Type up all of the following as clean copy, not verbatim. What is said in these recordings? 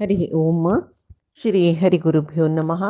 हरि ओम श्री हरिगुरुभ्यो नमः।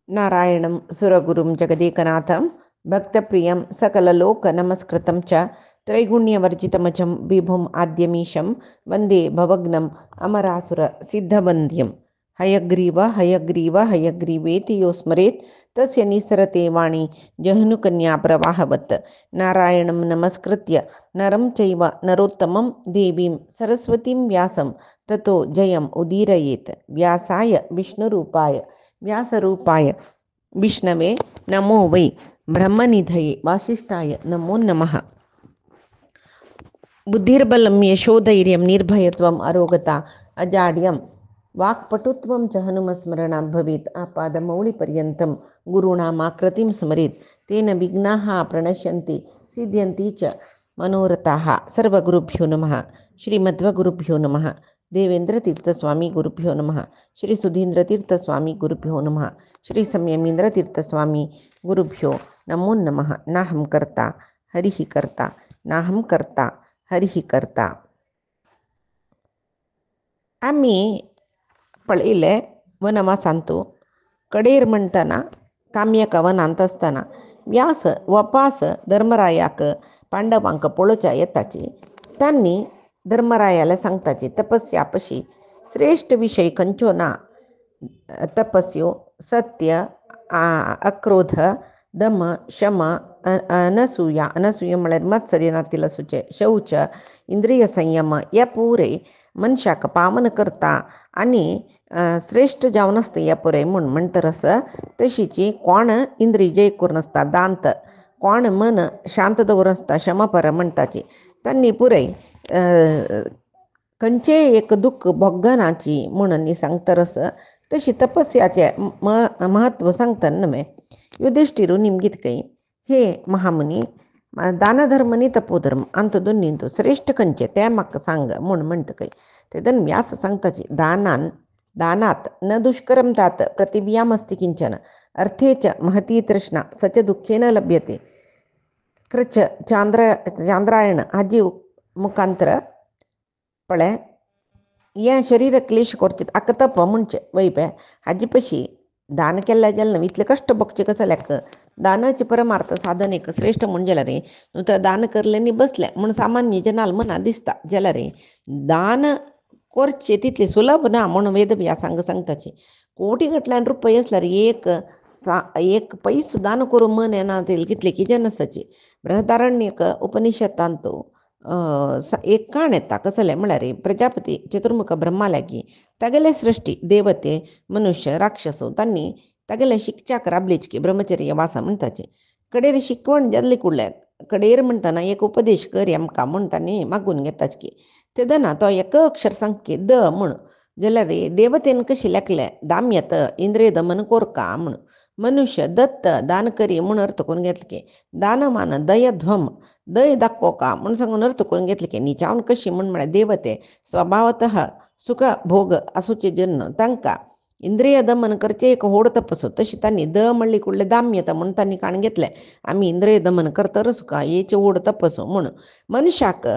नारायणं सुरगुरुं जगदेकनाथं भक्तप्रियं सकललोकनमस्कृतं च त्रैगुण्यवर्जितमजं विभुम् आद्यमीशं वन्दे भवग्नम् अमरासुरसिद्धवन्द्यं। हयग्रीव हयग्रीव हयग्रीवेति यो स्मरेत् तस्य निसरते वाणी जह्नुकन्याप्रवाहवत्। नारायणं नमस्कृत्य नरं चैव नरोत्तमं देवीं सरस्वतीं व्यासं ततो जयम् उदीरयेत्। व्यासाय विष्णुरूपाय व्यासरूपाय विष्णवे नमो वै ब्रह्मनिधये वासिष्ठाय नमो नमः। बुद्धिर्बलं यशोधैर्यं निर्भयत्वम् अरोगता अजाड्यं वाक्पटुत्वं च हनुमस्मरणात् भवेत्। आपादमौलिपर्यन्तं गुरूणामाकृतिं स्मरेत् तेन विघ्नाः प्रणश्यन्ति सिद्ध्यन्ति च मनोरथाः। सर्वगुरुभ्यो नमः। श्रीमध्वगुरुभ्यो नमः। देवेंद्रतीर्थस्वामी गुरुभ्यो नमः। श्री सुधींद्रतीर्थस्वामी गुरुभ्यो नमः। श्री संयमींद्रतीर्थस्वामी गुरुभ्यो नमो नमः। नाहं कर्ता हरिः कर्ता नाहं कर्ता हरिः कर्ता. आम्ही पळयले वनवासांतो कडेर म्हणटना काम्यक वनांत असतना व्यास वपास धर्मरायाक पांडवांक पळोवच्या येताची. तांणी धर्मरायाला सांगताची तपस्यापशी श्रेष्ठ विषय खंयचो ना. तपस्यो सत्य अक्रोध दम शम अनसूया अनसूया म्हळ्यार मत्सर्यनातील असुचे शौच इंद्रिय संयम या पुरे मनशाक पावन करता आणि श्रेष्ठ जावन आसता या पुरे म्हणटरस तशीची कोण इंद्रिय जय करून आसता दांत कोण मन शांत दवरून आसता शमपर म्हणटाची. तांणी पुरे खंयचे एक दुःख भोगनाची म्हणून सांगतरस तशी तपस्याचे महत्व सांगतना नमे. युधिष्ठिरू निमगीत कई हे महामुनी दानधर्म तपोधर्म अंत दोन्हींतू श्रेष्ठ खंयचे ते म्हाका सांग म्हूण म्हणटा कई. तेदन व्यास सांगताची दानात न दुष्करम तात प्रतिव्यामस्ति किंचन अर्थे च महती तृष्णा सच दुःखेन लभ्यते. कृच चांद्रायण हाजी मुखांतर पळे हे शरीर क्लेश करचेत आक तप म्हणचे वैपे हाजी पशी दान केल्ल्या जाल्यार इतले कष्ट भोगचे कस जाल्याक दानाचे परमार्थ साधन एक श्रेष्ठ म्हण जाल्यार रे नुत दान करले न्ही बसले म्हण सामान्य जनाल मना दिसता जाल्यार रे दान करचे तितले सुलभ ना म्हण वेदव्यासांग सांगताचे. कोटी गटल्यान रुपये असल्यार एक पैस दान करूं मन येना कितले की जनसाचे. बृहदारण्यक उपनिषदांतो एक काण येता कसले म्हळ्यार प्रजापती चतुर्मुख ब्रह्मा लागी तागेले सृष्टी देवते मनुष्य राक्षसो तांणी तागेले शिक्षाक राबलीच की ब्रह्मचर्य वास म्हणटाचे. कडेर शिकवण जाल्ली कुडल्या कडेर म्हणटना एक उपदेश कर आमकां म्हण तांणी मागून घेताच की. तेदना तो एक अक्षर सांगके द म्हण जाल्यार देवतेन कशें लेखले दाम्यत इंद्रिय दमन कोरका म्हण. मनुष्य दत्त दान करी म्हूण अर्थ करून घेतले की. दानमान दयध्वम दय दाखोवका म्हूण सांगून अर्थ करून घेतले की. निचावन कशी म्हूण म्हळ्यार देवते स्वभावतः सुख भोग आसूचे जन तांकां इंद्रिय दमन करचे एक होड तपसो. तशी तांणी द म्हणली कुडले दाम्यता म्हूण तांणी काण घेतले. आमी इंद्रिय दमन करतर सुका हेचे होड तपसो म्हूण. मनशाक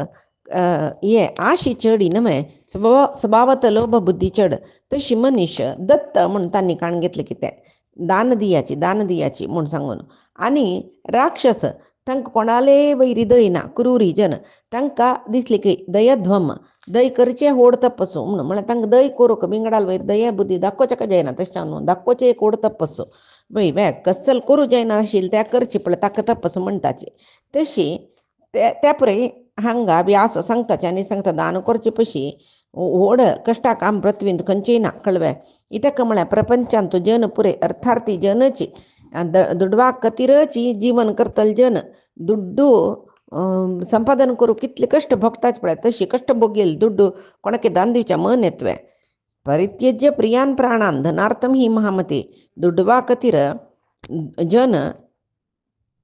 हे आशी चढी नमे स्वभावत लोभ बुद्धी चढ तशी मनुष्य दत्त म्हूण तांणी काण घेतले की ते दान दियाची म्हूण सांगून. आनी राक्षस तांकां कोणाले वैरी दय ना क्रूरी जन तांकां दिसले की दयध्वम दय करचे होड तपसो म्हूण म्हळ्यार तांकां दय करूंक बिंगडाल वयर दया बुद्धी दाखोवचे का जायना तशें न्हू दाखोवचे एक होड तपसो वय कसल करूं जायना आशिल्ले त्या करचे पळय ताका तपस म्हणटाचे. तशी त्या पळय हांगा व्यास सांगताचे आनी सांगता दान करचे पशी व्हड कश्टा काम पृथ्वींत खंयचेय ना कळवे. इतक म्हळ्यार प्रपंचांत जन पुरे अर्थार्थी जनची दुडवाक खातीरची जीवन करतले जन दुड्डू संपादन करूं कितले कश्ट भोगताच पळय तशी कश्ट भोगेल दुड्डू कोणाके दान दिवच्या मन येतवे. परित्यज्य प्रियान प्राणान धनार्थम ही महामते दुडवा खातीर जन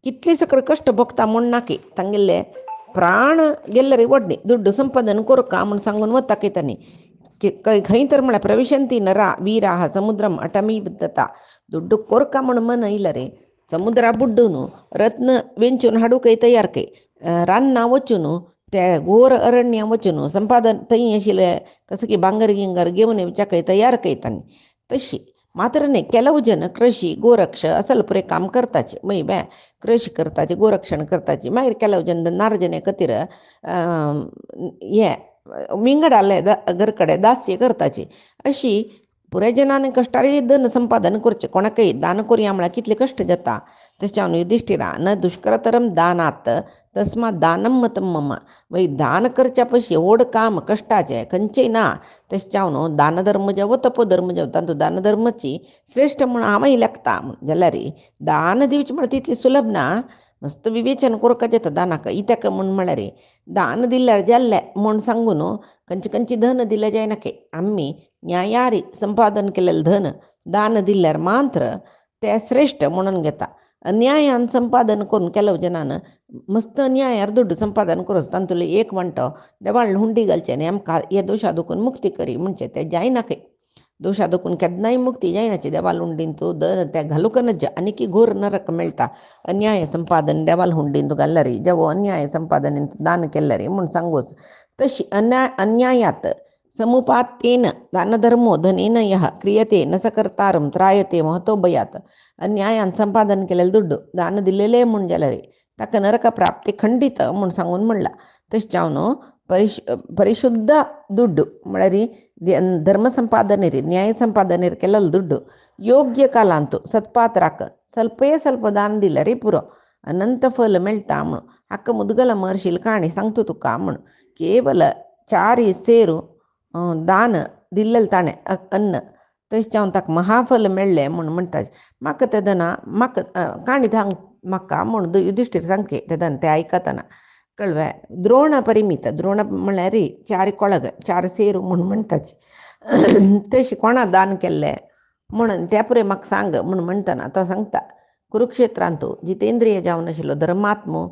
कितले सकळ कश्ट भोगता म्हूण नाके तांगेले प्राण गेल्ले रे वडणे दुड्डू संपादन करूं म्हूण सांगून वता तांणी. खंय तर म्हळ्यार प्रविशंती नरा वीराह समुद्रम अटमी बुद्धता दुड्डू कोरका म्हूण मन इल्ले रे समुद्रा बुड्डून रत्न वेंचून हाडूकय तयार कय रान्ना वचून त्या घोर अरण्या वचून संपादन थंय आशिल्ले कसं की भांगर गिंगर घेवन येवच्या काही तयार कैतानी तशी मात्र न्ही ಕೆಲವು जन कृषी गोरक्ष असल पुरे काम करताचे मै बॅ कृषी करताचे गोरक्षण करताचे मागीर ಕೆಲವು जन नारजने कतीर हे विंगडाले घर कಡೆ दास्य करताचे अशी पुराय जनांनी कष्टारी धन संपादन करचे कोणाकय दान करूया म्हळ्यार कितले कश्ट जाता तशें युधिष्ठिरा न दुष्करतरम दानात तस्मात दानम मतम मम वै दान करच्या पयशे ओड काम कष्टाचे खंयचेय ना तशें न्हू दानधर्म जेवो तपोधर्म जेवो तातूंत दानधर्माची श्रेष्ठ म्हूण हांवय लेखता जाल्यार दान दिवचें म्हळ्यार तितलें सुलभ ना मस्त विवेचन करपाचें येता दानाक इत्याक म्हळ्यार दान दिल्यार जाल्लें म्हूण सांगून खंयचे खंयचे धन दिलें जायना आम्ही न्यायारी संपादन केलेलं धन दान दिल्यार मात्र ते श्रेष्ठ म्हणून घेता अन्यायान संपादन करून ಕೆಲವು जनान मस्त अन्यायार ದುಡ್ಡು संपादन करूस तांतुले एक म्हणटो देवाळ हुंडी घालचें आमकां हे दोशा दुखून मुक्ती करी म्हणचे ते जायना दोशा दुखून केन्नाय मुक्ती जायनाची देवाल हुंडीन तूं ते घालूक नज आनीक घोर नरक मेळटा अन्याय संपादन देवाल हुंडीन तूं घाल्ल्यार जेवो अन्याय संपादन दान केल्यार म्हूण सांगोस तशी अन्यायात समुपात्येन दानधर्मो धनेन यः क्रियते न सकर्तारं त्रायते महतो भयात अन्यायान संपादन केलेलं दुड्डू दान दिलेले म्हूण जाल्यार ताका नरक प्राप्ती खंडित म्हूण सांगून म्हणला तशें न्हू ಪರಿಶುದ್ಧ ದುಡ್ಡು म्हळ्यार धर्म संपादनेर न्याय संपादनेर केलेलो दुड्डू योग्य कालांतू सत्पात्राक स्वल्पे ಸ್ವಲ್ಪ दान दिल्यार पुरो अनंत फल मेळटा म्हूण हाका मुदगल महर्शील काणी सांगता तुका म्हूण केवल 4 ಸೇರು दान दिल्लें ताणें अन्न तशें ताका महाफल मेळ्ळें म्हूण म्हणटा म्हाका तें दना म्हाका काणी सांग म्हाका म्हूण युधिष्ठीर सांगके तेदन तें आयकतना कळ्ळें द्रोण परिमित द्रोण म्हळ्यार 4 कोळग 4 ಸೇರು म्हूण म्हणटाचे तशें कोणा दान केल्लें म्हणून त्या पुरे म्हाका सांग म्हूण म्हणटना तो सांगता कुरुक्षेत्रांतू जितेंद्रिय जावन आशिल्लो धर्मात्मो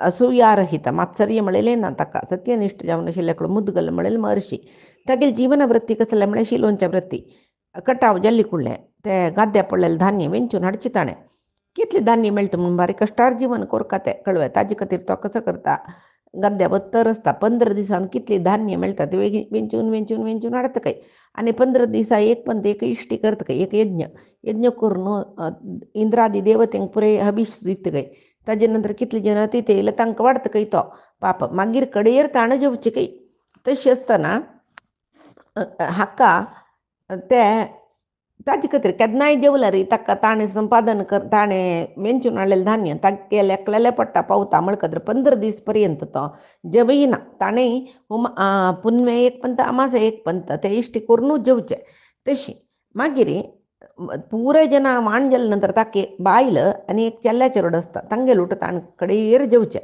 असूयारहित मात्सर्य म्हळेलें ना ताका सत्यनिष्ठ जावन आशिल्ले मुदगल म्हळेलें महर्शी तागेली जीवन वृत्ती कसले म्हळ्यार शिलोंच्या वृत्ती कटाव जल्ली कुडलें ते गाद्या पडलेलें धान्य वेंचून हाडचें ताणें कितलें धान्य मेळटा म्हणून बारी कश्टार जीवन कोरता तें कळ्ळें ताजे खातीर तो कसो करता गद्या बत्तर आसता 15 दिसान कितलें धान्य मेळटा तें वेंचून वेंचून वेंचून हाडता काय आनी 15 दिसा एक पंत एक इश्टी करता काय एक यज्ञ करून इंद्रादी देवतेंक पुरे हबीश दिता काय ताजे नंतर कितले जन तिथे येयले तांकां वाडता काय तो पाप मागीर कडेर ताणें जेवचें काय तशें आसतना हाका ते ताजे खातीर केन्नाय जेवल्यार ताका ताणें संपादन ताणें वेंचून हाडलेलें धान्य ताका लेखलेलें पडटा पावता म्हणटकच 15 दीस पर्यंत तो जेवयना ताणें पुनवे एक पंत अमासे एक पंत ते इश्टी करूनच जेवचें तशी मागीर पुरे जना वाण जाले नंतर ताका बायल आनी एक चेल्ल्या चेडूं आसता तांगेर उठ ताणें कडेर जेवचें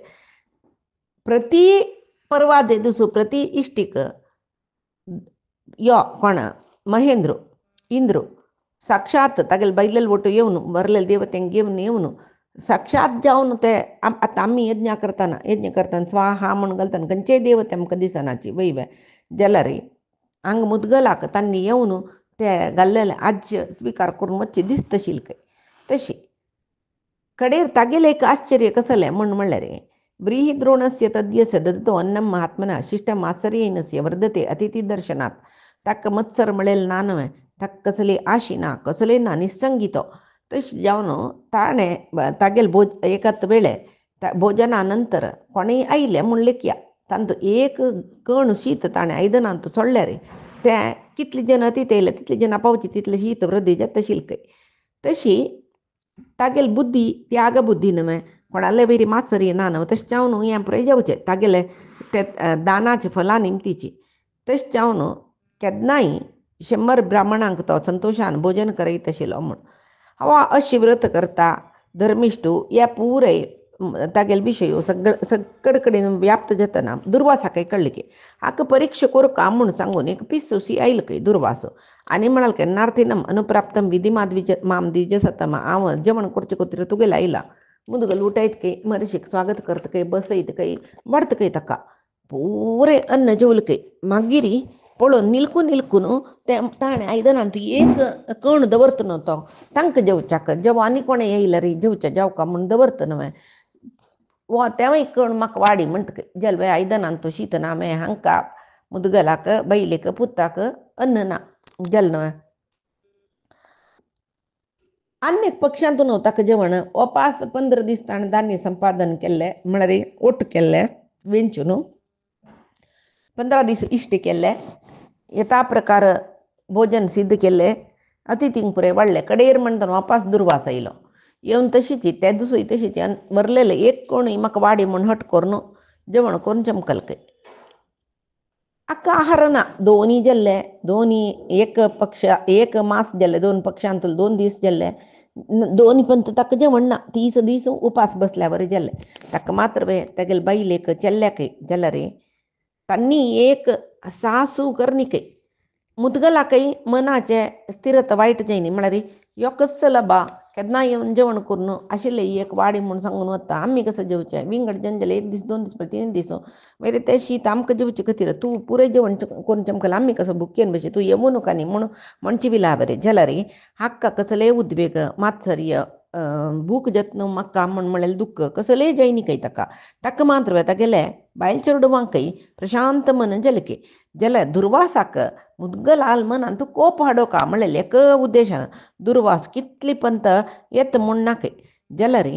प्रति परवादे दिसू प्रति इश्टीक यो कोण महेंद्र इंद्र साक्षात तागेले बैलेले ओटू येवन बरलेले देवतेंक घेवन येवन साक्षात जावन ते आतां आमी यज्ञ करतना स्वाहा म्हूण घालतना खंयचेय देवते आमकां दिसनाची वय जाल्यार हांगा मुदगलाक तांणी येवन ते घाल्लेले आज्य स्विकार करून वच्चे दिसता आशिल्लें तशी कडेर तागेलें एक आश्चर्य कसलें म्हणल्यार व्रीहि द्रोणस्य तद्यस्य ददतो अन्नम महात्मना शिष्टम आश्चर्येनस्य वर्धते अतिथी दर्शनात ताका मत्सर म्हळेलें ना न्हय ताका कसली आशी ना कसले ना निसंगीतो तशें जावन ताणें तागेले एकात वेळे भोजना नंतर कोणेय आयले म्हूण लेखया तांतू एक कण शीत ताणें आयदनांत सोडल्यार ते कितले जन तिथे येयले तितले जना पावचे तितले शीत वृद्धी जाता आशिल्लें तशी तागेले बुद्धी त्याग बुद्धी न्हय कोणाले बरी मात्सरी ना न्हय तशें जावन हें पुराय जेवचें तागेले ते दानाची फलां निमतीची तशें जावन केन्नाय 100 ब्राह्मणांक तो संतोशान भोजन करयत आशिल्लो म्हूण हांव अशी व्रत करता धर्मिष्ठू ह्या पुरे तागेले विशय सगळे कडेन व्याप्त जातना दुर्वासाक कळ्ळें की हाका परीक्षा करूं म्हूण सांगून एक पिसूसी आयलो खंय दुर्वासो आनी म्हणाल नार्थिनम अनुप्राप्तम विधिमाद माम द्विजसतम हांव जेवण करचें खातीर तुगेले आयला मुदगल उठयत खंय महर्शीक स्वागत करता खंय बसयत खंय वाडता खंय ताका पुरे अन्न जेवलें खंय मागीर पळोवन निलकून ते ताणें आयदनांत एक कण दवरता न्हय तो तांकां जेवच्याक जेव आनी कोणें येयल्यार जेवचें जेवका म्हूण दवरता न्हय वा तेव्हा कण म्हाका वाडी म्हणटा जलवे आयदनान तो शीतनामे हांकां मुदगलाक बैलेक पुताक अन्न ना जल्न अनेक पक्षांतून ताका जेवण ओपास 15 दीस ताणें धान्य संपादन केल्लें म्हळ्यार ओट केल्लें वेंचून 15 दीस इश्ट केल्ले येता प्रकार भोजन सिद्ध केल्लें अतिथींक पुरे वाडले कडेर म्हणटा वापास दुर्वास येयलो येवन तशीच त्या दिसूय तशीच मरलेले एक कोणूय म्हाका वाडी म्हूण हट करून जेवण करून चमकलके अक्का आहार ना दोन्ही जेल्ले दोन्ही एक पक्ष एक मास जेल्ले 2 पक्षांतले 2 दीस जेल्ले दोन्ही पंत ताका जेवण ना 30 दीस उपास बसल्या बरें जेल्ले ताका मात्र तेगेले बायलेक चेल्ल्याक जाल्यार तांणी एक सासू करनिके मुदगलाकय मनाचे स्थिरता वायट जायनी म्हळ्यार यो कसलो बा केन्ना येवन जेवण करून आशिल्लें एक वाडी म्हूण सांगून वता आमी कसो जेवचें विंगड जेवन 1 दीस 2 दीस 3 दीस मागीर तें शीत आमकां जेवचे खातीर तूं पुरे जेवण करून चमकला आमी कसो भुकेन बशी तूं येवं नका न्ही म्हूण म्हणची बिला बरें जाल्यार हाक्का कसले उद्वेग मात्सर्य भूक जत्न म्हाका म्हूण म्हळेलें दुख्ख कसलेय जायनिकय ताका मात्र तागेले बायल चेडवांकय प्रशांत मन जलके जाल्यार दुर्वासाक मुद्गलाल मनान तूं कोप हाडोका म्हणलें एक उद्देशान दुर्वास कितली पंत येत म्हूण नाके जाल्यार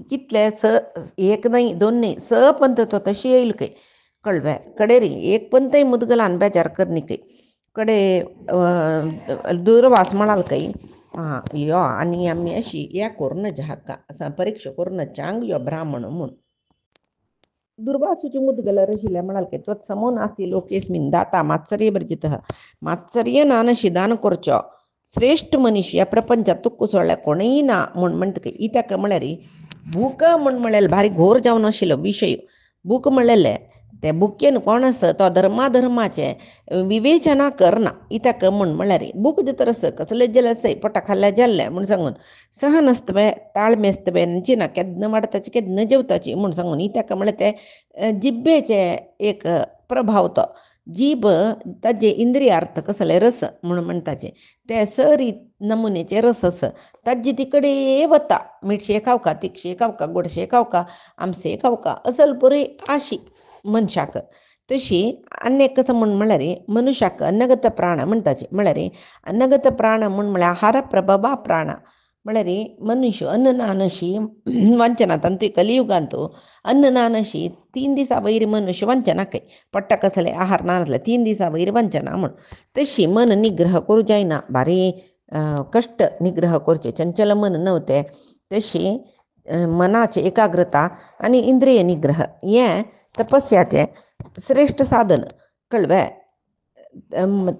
कितले एक न्हय 2 न्हय 6 पंत तो तशी येयल के कळवे कडेरी एक पंतय मुदगलान बेजार करनिके कडे दुर्वास म्हणाल काही यो आनी आमी अशी या करूनच हाका असा परीक्षा करूनच चांग यो ब्राह्मण म्हूण दुर्वासूची मुदगल रशिल्या म्हणाल के त्वत्समो नास्ति लोकेस्मिन् दाता मात्सर्य वर्जितः मात्सर्य नानशी दान करचो श्रेष्ठ मनीस या प्रपंचात तुक्क सोडल्या कोणीय ना म्हूण म्हणटा इत्याक म्हळ्यार भूक म्हूण म्हळ्यार भारी घोर जावन आशिल्लो विशय भूक म्हणलेले ते बुकेन कोण आसा तो धर्माचे विवेचना करना इत्याक म्हूण म्हळ्यार बूक दितरस कसले जेले पोटा खाल्ल्या जेल्ले म्हूण सांगून सहन आसतवे ताळमेस्तवे चिना केदन वाडताची केदन जेवताची म्हूण सांगून इत्याक म्हळ्यार ते जिब्बेचे एक प्रभाव तो जीब ताजे इंद्रियार्थ कसले रस म्हणून म्हणटाचे ते सरी नमुनेचे रस आस ताजी तिकडे वता मिठशे खावका तिखशे खावका गोडशे खावका आमसे खावका असल पुरी आशी मनशाक तशी अनेक कसं म्हळ्यार मनुष्याक अन्नगत प्राण म्हणटाचे म्हळ्यार अन्नगत प्राण म्हळ्यार आहार प्रभवा प्राण म्हळ्यार मनुष्य अन्न ना नशी वंचना तांतूय कलियुगांतू अन्न ना नशी 3 दिसा वयर मनुष्य वंचना काय पट्टा कसले आहार ना नासले 3 दिसा वयर वंचना म्हूण तशी मन निग्रह करूं जायना भारी कष्ट निग्रह करचे चंचल मन नव्हते तशी मनाचे एकाग्रता आनी इंद्रिय निग्रह हें तपस्याचे श्रेष्ठ साधन कळवे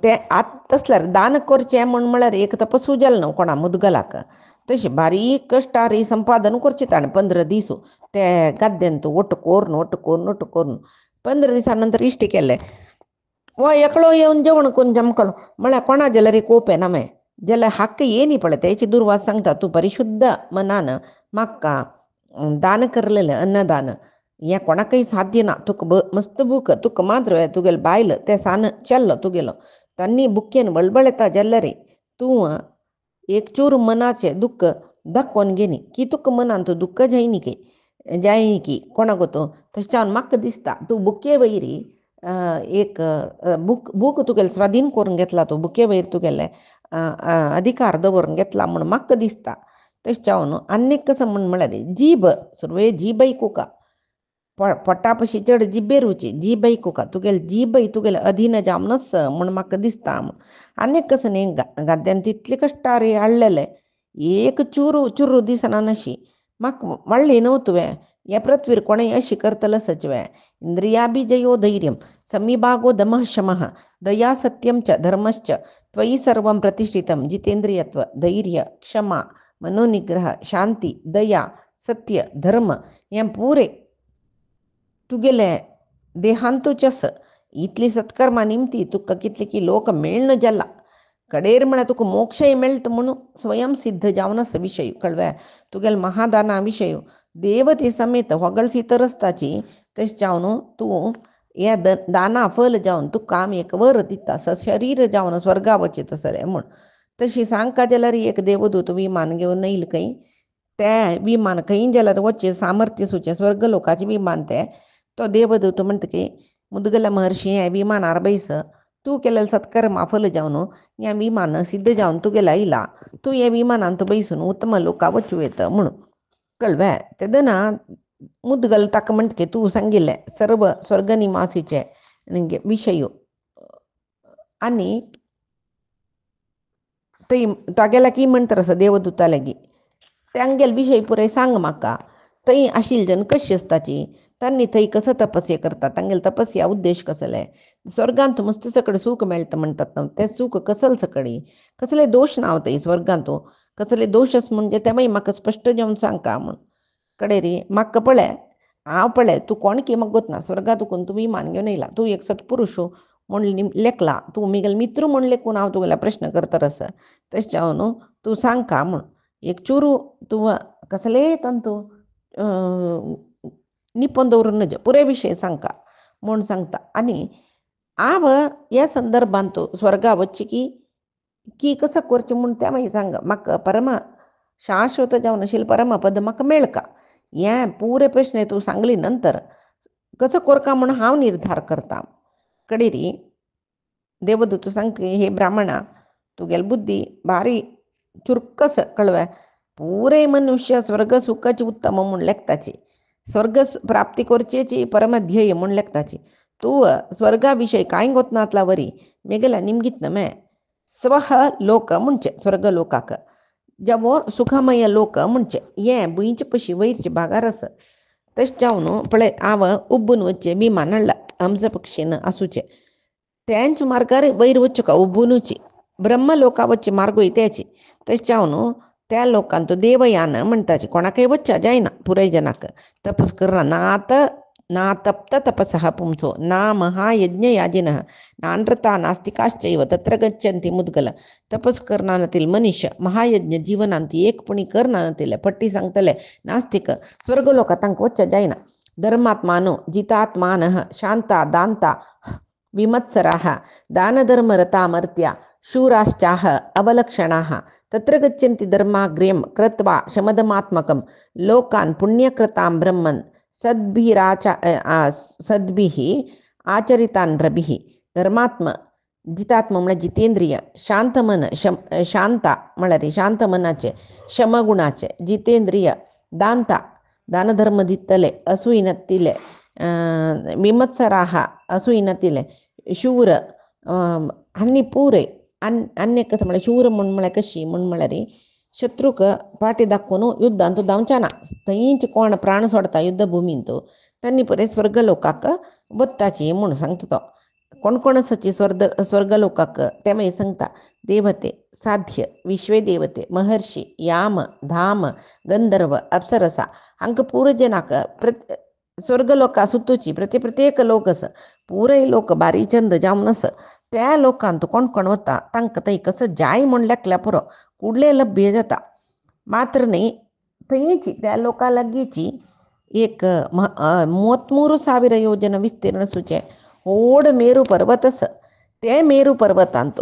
ते आत तसल्यार दान करचें म्हळ्यार एक तपसू जाल न्हू कोणा मुदगलाक तशें बारीक कश्टारी संपादन करचें ताणें 15 दीस ते गाद्यान तूं ओट करून 15 दिसा नंतर इश्ट केलें वो एकलो येवन जेवण करून जमकलो म्हळ्यार कोणा जाल्यार कोप येना माय जाल्यार हक्क येनी पळय तेची दुर्वास सांगता तूं परिशुद्ध मनान म्हाका दान करलेलें अन्नदान हें कोणाकय साध्य ना तुका मस्त भूक तुका मात्र तुगेलो बायल ते सान चल्लो तुगेलो तांणी बुकेन बळबळेता जाल्यार तूं एक चूर मनाचे दुख्ख दाखोवन घेनी की तुका मनान तूं दुख्ख जायनी की कोणाक तो तशें जावन म्हाका दिसता तूं बुके वयरी एक बूक तुगेलें स्वाधीन करून घेतला तो बुके वयर तुगेले अधिकार दवरून घेतला म्हूण म्हाका दिसता तशें जावन आनीक कसं म्हळ्यार जीब सुरवे जीब ऐकुका पोटा पशी चड जिबेर वची जीब ऐकुका तुगेले जीब तुगेले अधीन जावनच म्हूण म्हाका दिसता आनीक कसं न्ही गाद्यान तितले कश्टारी हाडलेले एक चुरू दिसना नशी म्हाका वाडली न्हू तुवें हे पृथ्वीर कोणें अशी करतलो सचवे इंद्रियाभिजयो धैर्यं समीभागो दमः शमः दया सत्यं च धर्मश्च त्वयि सर्वं प्रतिष्ठितं जितेंद्रियत्व धैर्य क्षमा मनोनिग्रह शांती दया सत्य धर्म हें पुरे तुगेले देहांतूच इतली सत्कर्मा निमती तुका कितले की लोक मेळना जाला कडेर म्हळ्यार तुका मोक्षय मेळटा म्हणून स्वयं सिद्ध जावन आसा विशय कळवे तुगेले महादाना विशय देवते समेत होगळसी तरसताची तशें जावन तूं हे दाना फल जावन तुका आमी एक वर दिता शरीर जावन स्वर्गा वचीत आसलें म्हूण तशी सांगता जाल्यार एक देवदूत विमान घेवन येयल खंय ते विमान खंय जाल्यार वचचे सामर्थ्य सुचे स्वर्ग लोकाचे विमान ते तो देवदूत म्हणटा की मुदगल महर्षी हें विमानार बैस तूं केलेले सत्कर्मा फल जावन हें विमान सिद्ध जावन तुगेला इला तूं हे विमानान तूं बैसून उत्तम लोका वचूं येता म्हणून कळवे तेदना मुदगल ताका म्हणटा की तूं सांगिल्लें सर्व स्वर्ग निवासीचे विशय आनी थंय तागेल्या की म्हणटा असो देवदूता लागीं त्यांगेल विशय पुराय सांग म्हाका थंय आशिल्ले जन कशी आसताची तांणी थंय कसो तपस्या करता तांगेले तपस्या उद्देश कसले स्वर्गांत मस्त सकड सूख मेळटा म्हणटात ते सूख कसले सकडी कसले दोश ना थंय स्वर्गांत कसले दोश आस म्हणजे ते मागीर म्हाका स्पश्ट जावन सांगता म्हण कडे रे म्हाका पळय हांव पळय तूं कोण की म्हाका गोत ना स्वर्गांत उकून तूं विमान घेवन येयला तूं एक सत्पुरुश म्हण लेखला तूं म्हगेले मित्र म्हण लेखून हांव तुगेला प्रश्न करता आसा तशें जावन तूं सांगता म्हण एक चुरू तूं कसले तंतू निपन दवरून नज पुरे विशय सांगता म्हूण सांगता आनी हांव ह्या संदर्भांत स्वर्गा वच्ची की कसं करचें म्हूण तें मागीर सांग म्हाका परम शाश्वत जावन आशिल्लें परमपद म्हाका मेळका हें पुरे प्रश्न तूं सांगली नंतर कसो करता म्हूण हांव निर्धार करता कडेरी देवदूत सांगता हे ब्राह्मणा तुगेली बुद्धी भारी चुरकस कळवा पुरे मनुष्य स्वर्ग सुखाची उत्तम म्हूण लेखताची स्वर्ग प्राप्ती करचेची परमध्येय म्हूण लेखताची तूं स्वर्गा विशय कांय गोतनातला वरी मेगेला निमगीत नमे स्वह लोक म्हणचे स्वर्ग लोकाक जवो सुखमय लोक म्हणचे हें बुंयचे पशी वयरचे भागार आसा तशें जावन पळय हांव उब्बून वच्चें विमान हाडला हंस पक्षीन आसूचे तेंच मार्गार वयर वच्चो का उब्बूनची ब्रह्म लोका वच्चे मार्गूय तेची तशें जावन त्या लोकांत देवयान म्हणटाचे कोणाकय वच्चा जायना पुराय जनाक तपस करना ना तप्त तपसः पुंसो ना महायज्ञ याजिनः नानृता नास्तिकाश्चैव तत्र गच्छन्ति मुद्गल तपस करनातील मनुष्य महायज्ञ जीवनांत एकपणी करनातील पट्टी सांगतले नास्तिक स्वर्गलोका तांकां वच्चा जायना धर्मात्मानो जितात्मानः शांता दांता विमत्सराः दानधर्मरता मर्त्या शूराश्चाह अवलक्षणाः तत्र गच्छन्ति धर्माग्र्यं कृत्वा शमदमात्मकं लोकान् पुण्यकृतां ब्रह्मन् सद्भिः आचरितान् रभिः धर्मात्म जितात्म म्हळ्यार जितेंद्रिय शांतमन शांता म्हळ्यार शांतमनाचे शमगुणाचे जितेंद्रिय दांता दानधर्म दितले असूयिनत्तिले विमत्सराः असूयिनत्तिले शूर आनी पुरे अन्य कसं म्हळ्यार शूर म्हूण म्हळ्यार कशी म्हूण म्हळ्यार शत्रूक पाटी दाखोवन युद्धांत धांवच्या ना थंयच कोण प्राण सोडता युद्ध भुमींत तांणी पळय स्वर्ग लोकाक वत्ताची म्हूण सांगता तो कोण कोण आसाची स्वर्ग लोकाक ते मागीर सांगता देवते साध्य विश्वे देवते महर्षी याम धाम गंधर्व अप्सरसा हांकां पुरो जनाक स्वर्ग लोका सुतूची प्रत्येक लोक आसा पुराय लोक बारी चंद जावन आसा त्या लोकांत कोण कोण वता तांकां थंय कसं जाय म्हूण लेखल्या पुरो कुडले लभ्य जाता मात्र न्ही थंयची त्या लोकां लागींची एक 33,000 योजना विस्तीर्ण सुचे व्हड मेरू पर्वत आसा ते मेरू पर्वतांत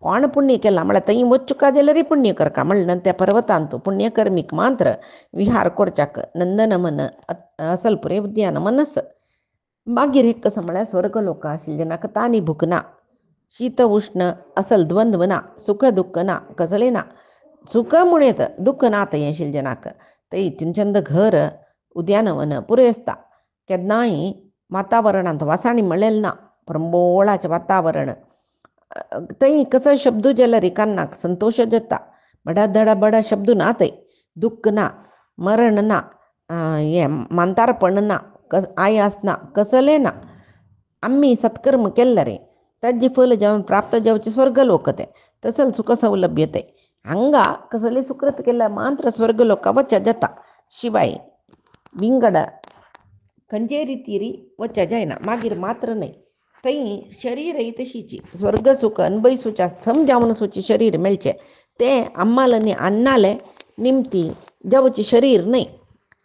कोण पुण्य केला म्हळ्यार थंय वचुका जाल्यार पुण्य करका म्हणल्यार त्या पर्वतांत पुण्यकर्मीक मात्र विहार करच्याक नंदनवन असलपुरे उद्यान मनस मागीर एक कसं म्हळ्यार स्वर्ग लोक आशिल्ले जेनाक तानी भूक ना शीत उष्ण असल द्वंद्व ना सुख दुःख ना कसले ना सुख म्हूण येता दुःख ना थंय आशिल्ले जनाक थंय चंद घर उद्यानवन पुरे आसता केन्नाय वातावरणांत वासाणी म्हणलेलें ना परंबोळाचें वातावरण थंय कसो शब्द जाल्यार एकान्नाक संतोश जाता बडा धडा बडा शब्द ना थंय दुःख ना मरण ना हें मांतारपण ना आयास ना कसलें ना आम्ही सत्कर्म केल्ले रे ताजे फल जावन प्राप्त जावचे स्वर्ग लोक ते तसल सुख सौलभ्य ते हांगा कसले सुकृत केल्या मात्र स्वर्ग लोका वच्चा जाता शिवाय विंगड खंयचे रितीरी वच्चा जायना मागीर मात्र न्हय थंय शरीर ही तशीची स्वर्ग सुख अनुभविसूच्या सम जावन आसूचे शरीर मेळचे ते आम्हाले अन्नाले निमती जावचे शरीर न्हय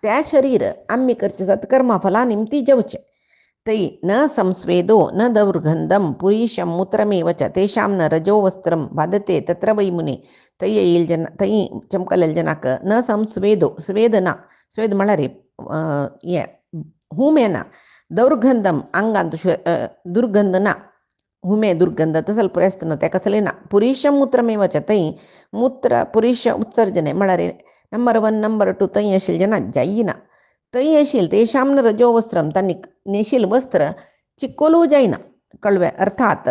त्या शरीर आम्ही करचे सत्कर्मा फला निमती जावचे तै न संस्वेदो न दौर्गंधम पुरीशम मूत्रमेव च तेषां न रजो वस्त्रं बाधते तत्र वै मुने तै येईल जन तै चमकलेल जनाक न संस्वेदो स्वेद ना स्वेद म्हळ्यार ये हुमेना दौर्गंधम अंगांत दुर्गंध ना हुमे दुर्गंध तसल पुरेस्त न त्या कसले ना पुरीशम मूत्रमेव च तै मूत्र पुरीश उत्सर्जने म्हळ्यार नंबर 1 नंबर 2 तै येशील जना जाईना तै येशील तेषां रजो वस्त्रम त्यांनी नेशील वस्त्र चिक्कोलू जाईना कळवे अर्थात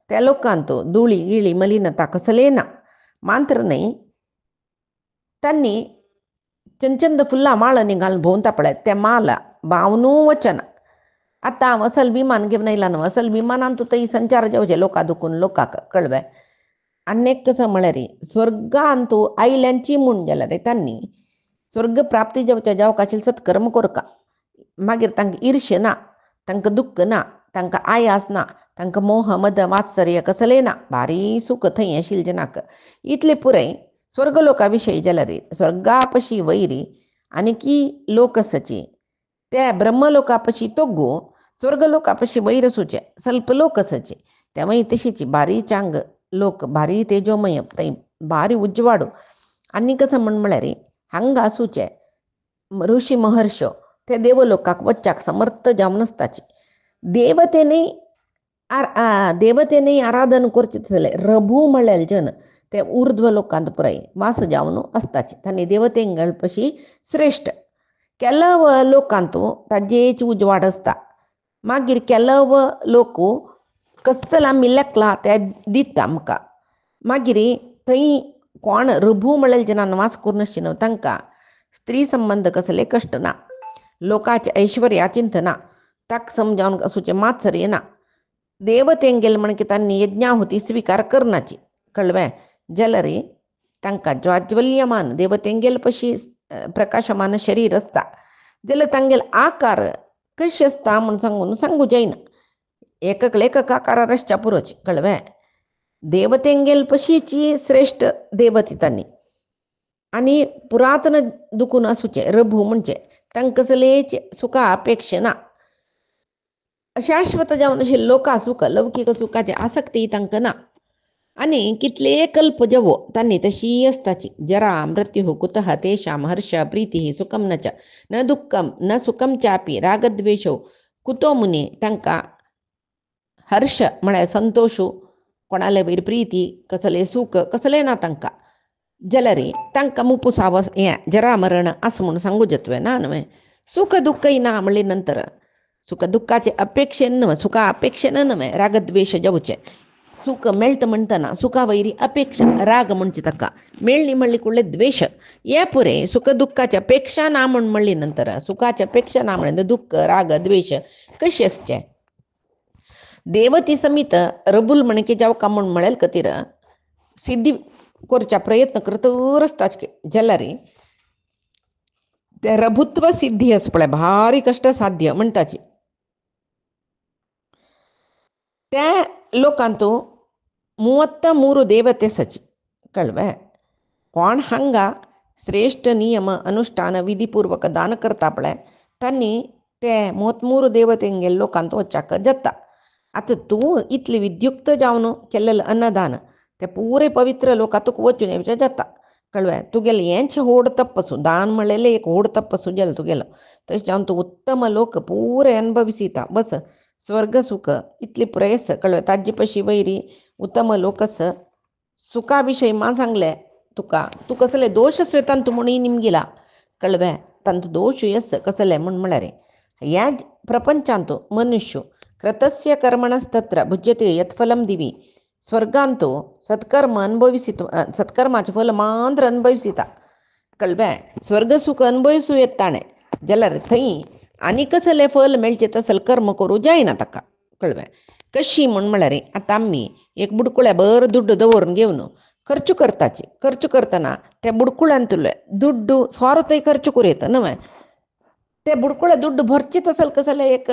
त्या लोकांतो धुळी गिळी मलिनता कसलेना मात्र नाही त्यांनी चंचंद फुल्ला माळनी घालून भोवता पळय त्या माला बावनू वचन आता वसल विमान घेऊन येयला न्हू वसल विमानांतू तई संचार जावचे लोका दुखून लोकाक कळवे अनेक कसं म्हळ्यार स्वर्गांतू आयल्यांची म्हूण जाल्यार त्यांनी स्वर्ग प्राप्ती जावच्या जावकाशील सत्कर्म कोरका मागीर तांकां ईर्ष्य ना तांकां दुख्ख ना तांकां आयास ना तांकां मोह मद वात्सर्य कसले ना भारी सुख थंय आशिल्ले जनाक इतले पुरय स्वर्गलोका विशयी जाल्यार स्वर्गापशी वैरी आनीकी लोकसची त्या ब्रह्मलोकापशी तोग्गू स्वर्गलोकापशी वैर सुचे ಸ್ವಲ್ಪ लोकसचे त्यामुळे तशीची भारी चांग लोक भारी तेजोमय थंय भारी उजवाडू आनी कसं म्हळ्यार हांगा आसूचे ऋषी महर्षो ते देवलोकाक वच्चाक समर्थ जावन आसताची देवतेने देवतेने आराधन करचे जाल्यार रभू म्हळ्यार जन ते ऊर्ध्व लोकांत पुराय वास जावन आसताचे तांणी देवतेंगळपशी श्रेष्ठ ಕೆಲವ लोकांतू ताजेच उजवाड आसता मागीर ಕೆಲವ लोक कसला मिलकला ते दिता आमकां मागीर थंय कोण रभू म्हळ्यार जनान वास करून नासचे न्हू तांकां स्त्री संबंध कसले कश्ट ना लोकाचे ऐश्वर्या चिंतना ताक समजावन असूचे मात्सर्य ना देवतेंगेल म्हण की तांणी यज्ञाहुती स्वीकार करनाची कळवे जाल्यार तांकां ज्वाज्वल्यमान देवतेंगेल पशी प्रकाशमान शरीर आसता जाल्यार तांगेल आकार कशे आसता म्हूण सांगून सांगू जायना एकक एकक आकारार आसच्या पुरोचे कळवे देवतेंगेल पशीची श्रेष्ठ देवती तांणी आनी पुरातन दुखून आसूचे रभू म्हणजे तांकां कसलेच सुखा अपेक्षा ना शाश्वत जावन अशें लोका सुख लौकिक सुखाची आसक्ती तांकां ना आनी कितले कल्प जवो तांणी तशी आसताची जरा मृत्यु कुतः तेषां हर्ष प्रीती सुखम न च न दुःखम न सुखम चापी रागद्वेषो कुतो मुनी तांकां हर्ष म्हळ्यार संतोषू कोणाले वयर प्रीती कसले सुख कसले ना तांकां जाल्यार तांकां मुपुसावस हें जरा मरण आस म्हूण सांगू जतवे ना न्हय सुख दुःखय ना म्हणले नंतर सुख दुःखाचे अपेक्षेन न्हय सुखा अपेक्षेन न्हय रागद्वेष जावचे सुख मेळटा म्हणटना सुखा वैरी अपेक्षा राग म्हणचे ताका मेळ्ळी म्हणली कुडले द्वेष हे पुरे सुख दुःखाची अपेक्षा ना म्हण म्हणली नंतर सुखाची अपेक्षा ना म्हणल्यार दुःख राग द्वेष कशे आसचे देवती समीत रबुल म्हणके जावका म्हूण म्हळेल खातीर सिद्धी करच्या प्रयत्न करतर आसताच जाल्यार ते रभुत्व सिद्धी आस पळय भारी कष्ट साध्य म्हणटाची त्या लोकांतू 33 देवते सची कळवे कोण हांगा श्रेष्ठ नियम अनुष्ठान विधीपूर्वक दान करता पळय तांणी ते 33 देवतेंगेल लोकांत वच्चाक जाता आतां तूं इतली विद्युक्त जावन केल्लें अन्नदान ते पुरे पवित्र लोकांतूक वचून येवचें जाता कळवे तुगेलें हेंच होड तप्पसू दान म्हणलेलें एक होड तप्पसू जालें तुगेलो तशें जावन तूं उत्तम लोक पुरे अनुभविसिता बस स्वर्ग सुख इतली प्रेस कळवे ताजे पशी वैरी उत्तम लोकस सुखा विशयी मा सांगले तुका तू कसले दोष स्वेतांत म्हणी निमगिला कळवे तांत दोष यस कसले म्हण म्हळ्यार ह्या प्रपंचांत मनुष्य कृतस्य कर्मणस्तत्र भुज्यते यत्फलम दिवी ಸ್ವರ್ಗಾಂತೂ ಸತ್ಕರ್ಮ ಅನುಭವಿಸಿತು ಸತ್ಕರ್ಮಾಚ ಫಲ ಮಾತ್ರ ಅನುಭವಿಸಿತ कळबे स्वर्ग सुख अनुभविसू येताणे जाल्यार थंय आनी कसले फल मेळचे तसले कर्म करूं जायना ताका कळबे कशी म्हळ्यार आतां आमी एक बुडकुळ्या भर दुड्ड दवरून घेवन खर्च करताची खर्च करतना त्या बुडकुळ्यांतले दुड्ड सोरो थंय खर्च करूं न्हय ते बुडकुळे दुड्ड भरचे तसले कसले एक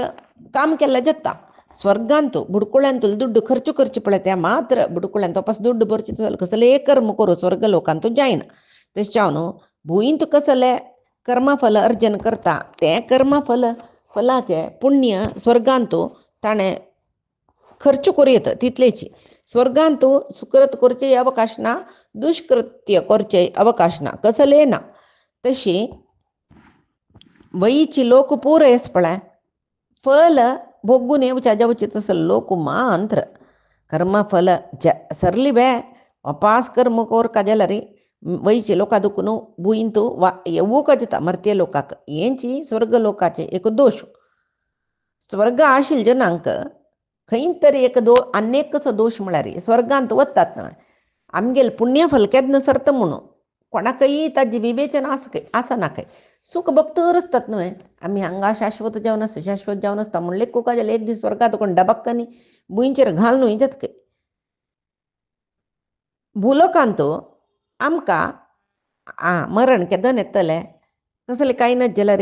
काम केल्लें जाता ಸ್ವರ್ಗಾಂತೂ ಬುಡ್ಕುಳಂತೂ ದುಡ್ಡು ಖರ್ಚು ಖರ್ಚು ಪಳತೆ ಮಾತ್ರ ಬುಡ್ಕುಳಂತ ವಾಪಸ್ ದುಡ್ಡು ಬರ್ಚಿತ कसले कर्म करू स्वर्ग लोकांतू जायना तशें जावन भुंयींत कसले कर्मफल अर्जन करता तें कर्मफल फलाचे पुण्य स्वर्गांतू ताणें खर्च करूं तितलेची. स्वर्गांतू सुकृत करचे अवकाश ना, दुष्कृत्य करचे अवकाश ना, कसले ना. तशी वयीची लोक पूर येस पळय फल भोगून येवच्या जावचे तसं लोक मांत्र कर्म फल सरली बे अपास कर्म कोर काजलरी वयचे लोका दुखून बुयंतू वा येवू कजता मर्त्य लोकाक हेंची स्वर्ग लोकाचे एक दोष. स्वर्ग आशिल जनांक खंय तरी एक अनेक कसो दोष म्हळ्यार स्वर्गांत वतात ना आमगेल पुण्य फल केन्ना सरता म्हणून कोणाकय ताजी विवेचन आसा ना काय सुख भक्तर असतात न्हय. आमी हांगा शाश्वत जावन आसा शाश्वत जावन आसता म्हणले कुका जाल्यार एक दीस स्वर्गात कोण डबाक्कानी बुंयचेर घाल न्हय जाता काय. भुलोकांतो आमकां मरण केदन येतलें कसले कांय ना जाल्यार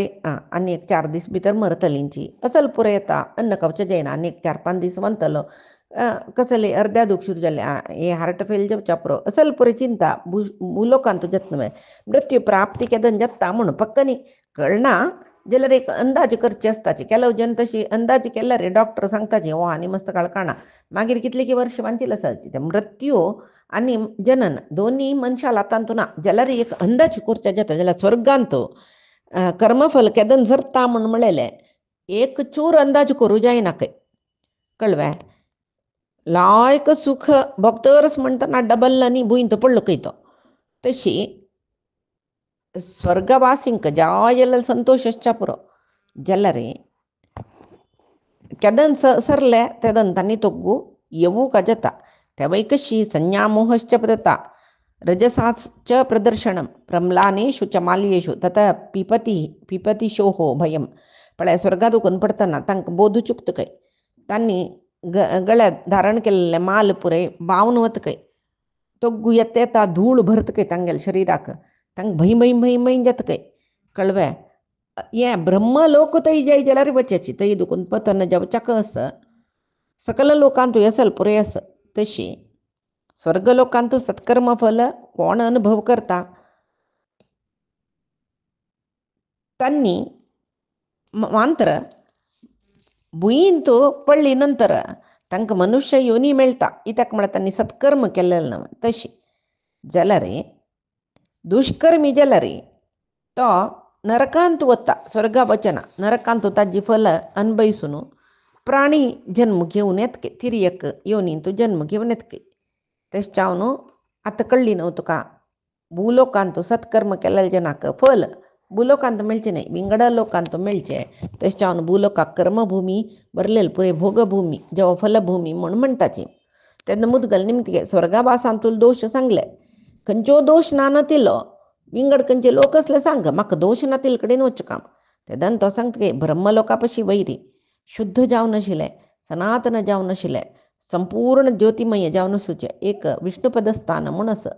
आनी एक 4 दीस भितर मरतलींची असल पुरो येता अन्न कवच जायना आनी एक 4-5 दीस वंतलो कसले अर्द्या दूख सुरू जाले हे हार्ट फेल जावच्या पुरो असल पुरो चिंता भुलोकांत जत्न मृत्यू प्राप्ती केदन जाता म्हणून पक्कनी कळना जाल्यार एक अंदाज करची आसताची. केलो जन तशी अंदाज केल्यार डॉक्टर सांगताची हो आनी मस्त काळकाणा मागीर कितले की वर्ष वांचील आसाची. ते मृत्यू आनी जनन दोनी मनशाला हातांतू ना जाल्यार एक अंदाज करचे जाता. जाल्यार स्वर्गांत कर्मफल केदन सरता म्हणून म्हळेलें एक चूर अंदाज करूं जायना खंय कळ्ळें. लायक सुख भोगतरच म्हणटना डबल आनी बुंयत पडलो खंय तो. तशी स्वर्गवासींक जाय जाल्यार संतोष आसच्या पुरो जाल्यार केदन सरले तेदन तांणी तोग्गू येवू जाता. तेवय कशी संज्ञा मोहश्च पदता रजसाच प्रदर्शनम प्रम्लानेषु च माल्येषु तथा पिपती शोहो भयम. पळय स्वर्गात उखून पडतना तांकां बोधू चुकता खंय. तांणी गळ्यात धारण केल्लें माल पुरे बावन वता खंय. तोग्गू येता येता धूळ भरता खंय तांगेल्या शरिराक तांकां भंय भंय भंय भंय जाता खंय कळ्ळें. हें ब्रह्मलोक थंय जाय जाल्यार वचची थंय दुखून पतन जावच्याक सकल लोकांतू येसल पुरे आसा. तशी स्वर्गलोकांतू सत्कर्म फल कोण अनुभव करता तांणी मात्र भुंयींतू पडली नंतर तांकां मनुष्य योनी मेळटा कित्याक म्हळ्यार तांणी सत्कर्म केलेलें ना. तशी जाल्यार दुष्कर्मी जाल्यार तो नरकांत वता स्वर्गा वचना नरकांत ताजी फल अनभविसून प्राणी जन्म घेवन येतके तिर्यक योनींतू जन्म घेवन येतके. तेश चावन आतां कळ्ळी न्हू तुका भूलोकांत सत्कर्म केलेल्या जनाक फल भूलोकांत मेळचें न्हय विंगड लोकांत मेळचें. तेश चावन भूलोकाक कर्मभुमी बरलेल पुरे भोगभुमी जेवा फलभुमी म्हणून म्हणटाची. तेन्ना मुदगल निमतगे स्वर्गावासांतूल दोश सांगले खंयच्यो दोश ना नातिलो विंगड खंयचे लोक असले सांग म्हाका दोश नातिल कडेन वचचें काम. तेदन तो सांगता ब्रह्मलोका पशी वैरी शुद्ध जावन आशिल्लें सनातन जावन आशिल्लें संपूर्ण ज्योतिमय जावन आसूचें एक विष्णुपदस्थान म्हूण आसा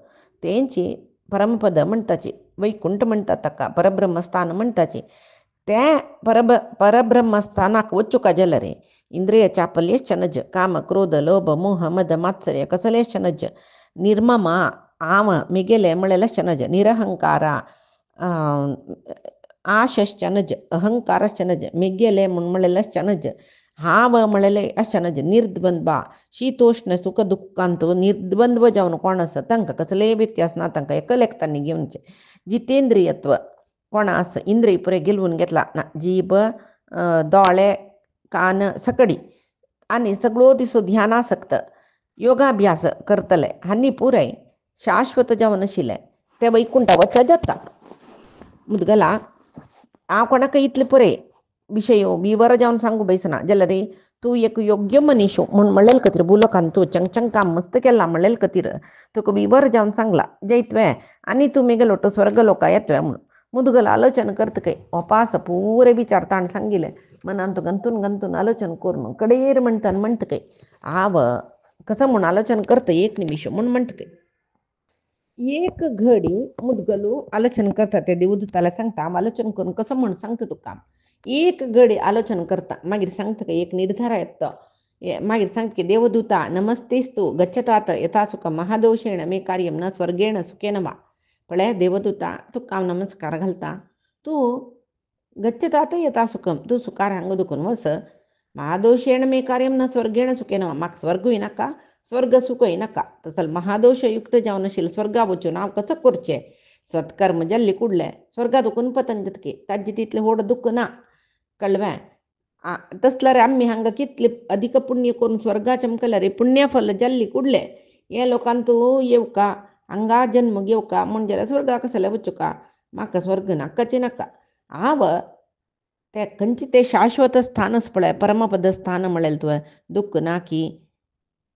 तेंची परमपद म्हणटाची वैकुंठ म्हणटा ताका परब्रह्मस्थान म्हणटाची. तें परब्रह्मस्थानाक वचूं जाल्यार इंद्रिय चापल्यश्च नज काम क्रोध लोभ मोह मद मात्सर्य कसलेश्च नज निर्ममा आम मिगेले म्हळेलेश्च नज निरहंकार आशश्च नज अहंकारश्च नज मिगेले म्हूण म्हळेलेश्च नज हाव म्हळेले अश्च नज निर्द्वंद्व शीतोष्ण सुख दुःखांतू निर्द्वंद्व जावन कोण आसा तांकां कसलेय व्यत्यास ना तांकां एकलेक तांणी घेवनचें. जितेंद्रियत्व कोण आसा इंद्रिय पुरे गेलवून घेतला ना जीब दोळे कान सकडी आनी सगळो दिसो ध्यानासक्त योगाभ्यास करतले हानी पुराय शाश्वत जावन आशिल्ले ते वैकुंठ वचचें जाता. मुदगला हांव कोणाक इतले पुरे विशय विवर जावन सांगू बैसना जाल्यार तूं एक योग्य मनीस म्हूण म्हणलेले खातीर भुलोकांत तूं चंग काम मस्त केलां म्हणलेले खातीर तुका विवर जावन सांगला जय तुवें आनी तूं मेगेलो तो स्वर्ग लोका येतवें म्हणून. मुदगल आलोचन करता खंय ओपास पुरे विचार ताण सांगिल्ले मनांत गंतून गंतून आलोचन करून कडेर म्हणटा खंय हांव कसं म्हूण आलोचन करता एक निमिश म्हूण म्हणटा खंय. एक घडी मुदगलू आलोचन करता ते देवदूताला सांगता हांव आलोचन करून कसं म्हूण सांगता तुका. एक घडी आलोचन करता मागीर सांगता खंय एक निर्धार येता मागीर सांगता की देवदूता नमस्तेस्तु गच्छतात यथा सुखम महादोषेण मे कार्यम न स्वर्गेण सुखेन वा. पळय देवदूता तुका हांव नमस्कार घालता तूं गच्छतात यथा सुखम तू सुखार हंगदुकून वस महादोषेण मे कार्यम न स्वर्गेण सुखेन माक स्वर्ग नका स्वर्ग सुख नका तसल महादोषयुक्त जावनशील स्वर्गा वचून हांव कसं करचें सत्कर्म जल्ली कुडले स्वर्गा दुखून पतंजतके ताजे तितले व्हड दुःख ना कळ्ळें तसल्यार आमी हांगा कितले अधिक पुण्य करून स्वर्गा चमकल्या रे पुण्यफल जल्ली कुडले हे लोकांक तूं येवका हांगा जन्म घेवका म्हणजे स्वर्गा कसले वचूका म्हाका स्वर्ग नाकाचे नाका हांव ते खंयचे ते शाश्वत स्थानच पळय परमपद स्थान म्हळें तुवें दुःख ना की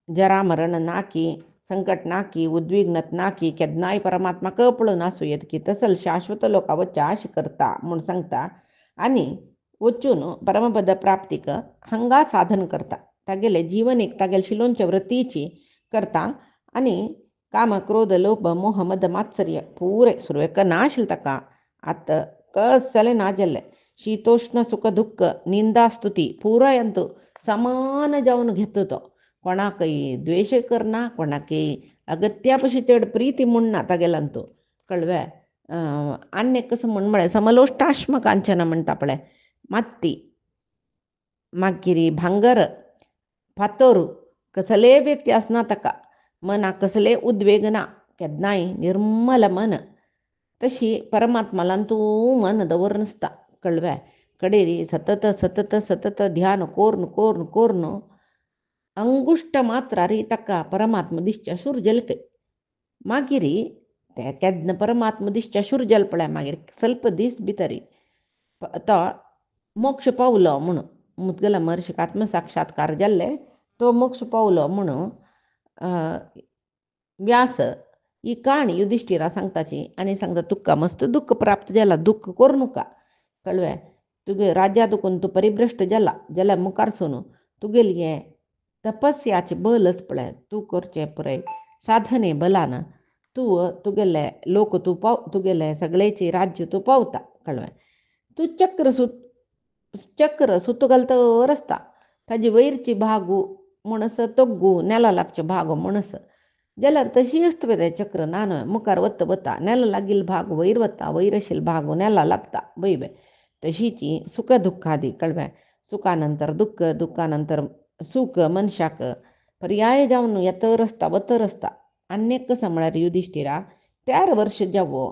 जरा मरण ना की संकट ना की उद्विग्नत ना की केदनाय परमात्मा कळपळून आसूं येत की तसल शाश्वत लोका वच्चे आश करता म्हूण सांगता आनी वचून परमपद प्राप्तीक हांगा साधन करता तागेले जीवन एक तागेले शिलोंच्या वृत्तीची करता आनी काम क्रोध लोभ मोह मद मात्सर्य पुरे सुरवेक नाशिल ताका आत कसले ना जाल्ले शीतोष्ण सुख दुःख निंदा स्तुती पुराय अंतू समान जावन घेतो तो कोणाकय द्वेष करना कोणाकय अगत्या पशी चड प्रीती म्हणना तागेलांतू कळ्ळें आनी कसं म्हळें समलोष्टाश्म कांचन म्हणटा पळय माती मागिरी भांगर फातोर कसले व्यत्यास ना ताका मनाक कसले उद्वेग ना केदनाय निर्मल मन तशी परमात्मालान तूं मन दवर नासता कळ्ळें कडेरी सतत सतत सतत ध्यान कोरून कोरून कोरून अंगुश्ट मात्र री ताका परमात्मा दिश्च्या शूर जलके मागिरी ते केदन परमात्मा दिश्च्या शूर जल पळय मागीर ಸ್ವಲ್ಪ दीस भितरी तो मोक्ष पावलो म्हणून मुद्गल महर्षिक आत्मसाक्षात्कार जाल्ले तो मोक्ष पावलो म्हणून व्यास ही काणी युधिष्ठिरा सांगताची आनी सांगता तुका मस्त दुःख प्राप्त जाला दुःख करूं नका कळ्ळें तुगे राज्या दुखून तूं परिभ्रश्ट जाला जाल्यार मुखार सोन तुगेली हें तपस्याचे बलच पळय तूं करचें पुरय साधने बलान तूं तुगेले लोक तूं तुगेले सगळेचे राज्य तूं पावता कळ्ळें तूं चक्र सुत घालता रस्ता ताजी वयरची भागू म्हणस तग्गू नेला लागचे भागो म्हणस जाल्यार तशी आसता तें चक्र ना न्हय मुखार वता वता नेला लागील भाग वयर वता वयर आशिल्ल भागो नेला लागता बैबे तशीची सुख दुःखादी कळ्ळें सुखानंतर दुःख दुःखानंतर सुख मनशाक पर्याय जावन येतो रस्ता वतो रस्ता आनीक कसं म्हळ्यार युधिष्ठिरा 13 वर्ष जावो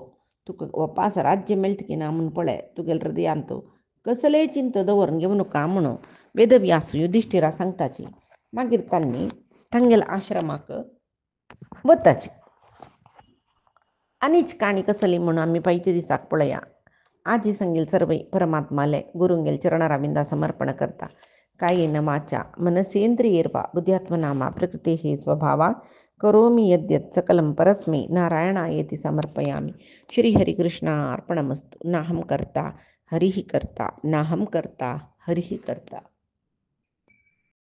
तुका वपास राज्य मेळटा की ना म्हूण पळय तुगेले हृदयान तूं कसलेय चिंत दवरून घेवं नका म्हणून वेदव्यास युधिष्ठिरा सांगताची मागीर तांणी तांगेल्या आश्रमाक वताची आनीच काणी कसली म्हणून आमी पायच्या दिसाक पळया आजी सांगेल सर्व परमात्माले गुरुंगेल चरणाराविंदा समर्पण करता कायेन वाचा मनसेंद्रियेर्वा बुद्ध्यात्मनामा प्रकृतेः स्वभावा करोमि यद्यत् सकलं परस्मै नारायणायेति समर्पयामि श्रीहरिकृष्णार्पणमस्तु नाहं कर्ता हरिः कर्ता नाहं कर्ता हरिः कर्ता।